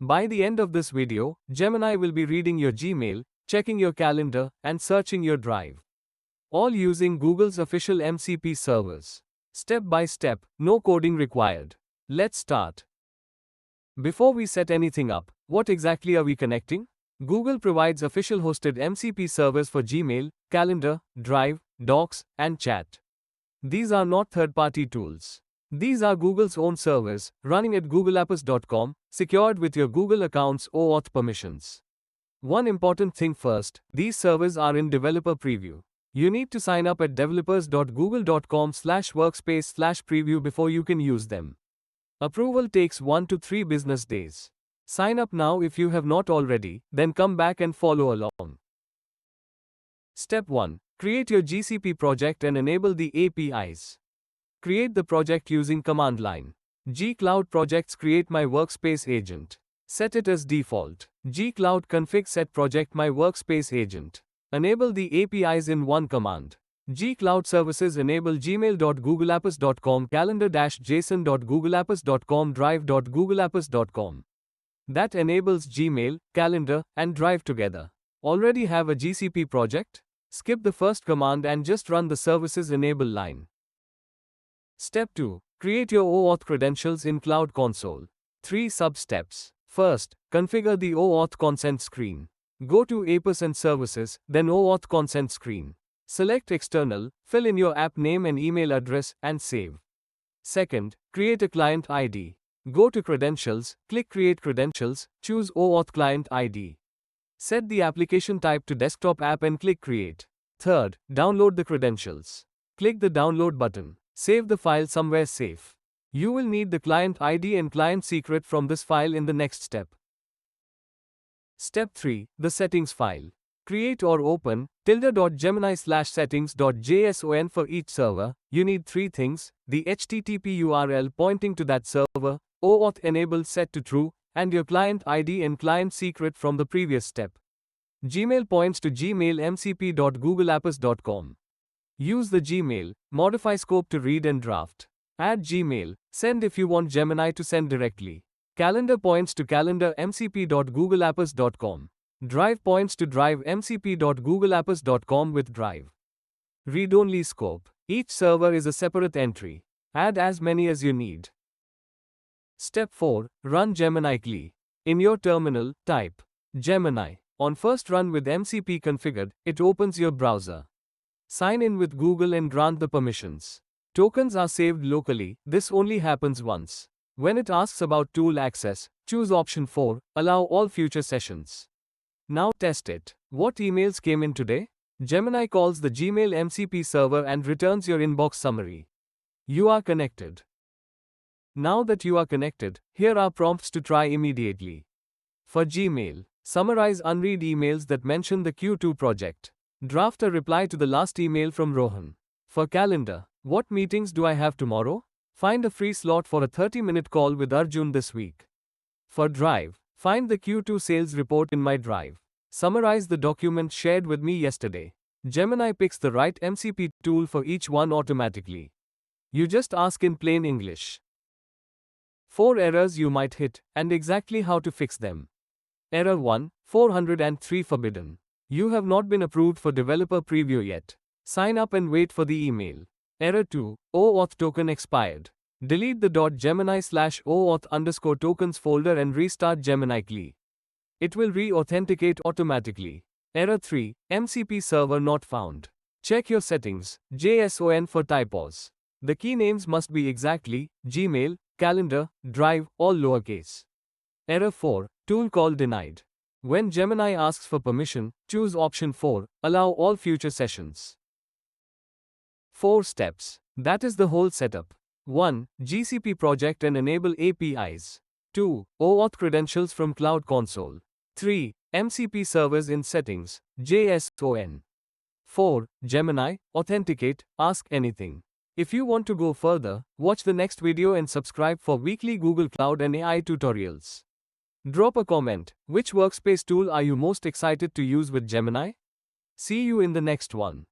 By the end of this video, Gemini will be reading your Gmail, checking your calendar, and searching your drive. All using Google's official MCP servers. Step by step, no coding required. Let's start. Before we set anything up, what exactly are we connecting? Google provides official hosted MCP servers for Gmail, Calendar, Drive, Docs, and Chat. These are not third-party tools. These are Google's own servers, running at googleapps.com, secured with your Google account's OAuth permissions. One important thing first, these servers are in developer preview. You need to sign up at developers.google.com/workspace/preview before you can use them. Approval takes 1 to 3 business days. Sign up now if you have not already, then come back and follow along. Step 1. Create your GCP project and enable the APIs. Create the project using command line. G-Cloud Projects Create My Workspace Agent. Set it as default. G-Cloud Config Set Project My Workspace Agent. Enable the APIs in one command. G-Cloud Services enable gmail.googleapps.com, calendar-json.googleapps.com, drive.googleapps.com. That enables Gmail, Calendar, and Drive together. Already have a GCP project? Skip the first command and just run the services enable line. Step 2. Create your OAuth credentials in Cloud Console. 3 sub-steps. First, configure the OAuth consent screen. Go to Apps and Services, then OAuth consent screen. Select External, fill in your app name and email address, and save. Second, create a client ID. Go to Credentials, click Create Credentials, choose OAuth Client ID. Set the application type to Desktop App and click Create. Third, download the credentials. Click the Download button. Save the file somewhere safe. You will need the client ID and client secret from this file in the next step. Step 3. The settings file. Create or open ~gemini/settings.json for each server. You need 3 things: the HTTP URL pointing to that server, OAuth enable set to true, and your client ID and client secret from the previous step. Gmail points to Gmail mcp.googleapps.com. Use the Gmail, modify scope to read and draft. Add Gmail, send if you want Gemini to send directly. Calendar points to calendar mcp.googleapps.com. Drive points to drive mcp.googleapps.com with drive. Read-only scope. Each server is a separate entry. Add as many as you need. Step 4. Run Gemini CLI. In your terminal, type Gemini. On first run with MCP configured, it opens your browser. Sign in with Google and grant the permissions. Tokens are saved locally. This only happens once. When it asks about tool access, choose option 4, allow all future sessions. Now test it. What emails came in today? Gemini calls the Gmail MCP server and returns your inbox summary. You are connected. Now that you are connected, here are prompts to try immediately. For Gmail, summarize unread emails that mention the Q2 project. Draft a reply to the last email from Rohan. For Calendar, what meetings do I have tomorrow? Find a free slot for a 30-minute call with Arjun this week. For Drive, find the Q2 sales report in my Drive. Summarize the document shared with me yesterday. Gemini picks the right MCP tool for each one automatically. You just ask in plain English. 4 errors you might hit, and exactly how to fix them. Error 1, 403 forbidden. You have not been approved for developer preview yet. Sign up and wait for the email. Error 2, OAuth token expired. Delete the .gemini/OAuth_tokens folder and restart Gemini CLI. It will re-authenticate automatically. Error 3, MCP server not found. Check your settings.json for typos. The key names must be exactly Gmail, Calendar, Drive, all lowercase. Error 4, tool call denied. When Gemini asks for permission, choose option 4, allow all future sessions. 4 steps. That is the whole setup. 1. GCP project and enable APIs. 2. OAuth credentials from Cloud Console. 3. MCP servers in settings.json. 4. Gemini, authenticate, ask anything. If you want to go further, watch the next video and subscribe for weekly Google Cloud and AI tutorials. Drop a comment. Which workspace tool are you most excited to use with Gemini? See you in the next one.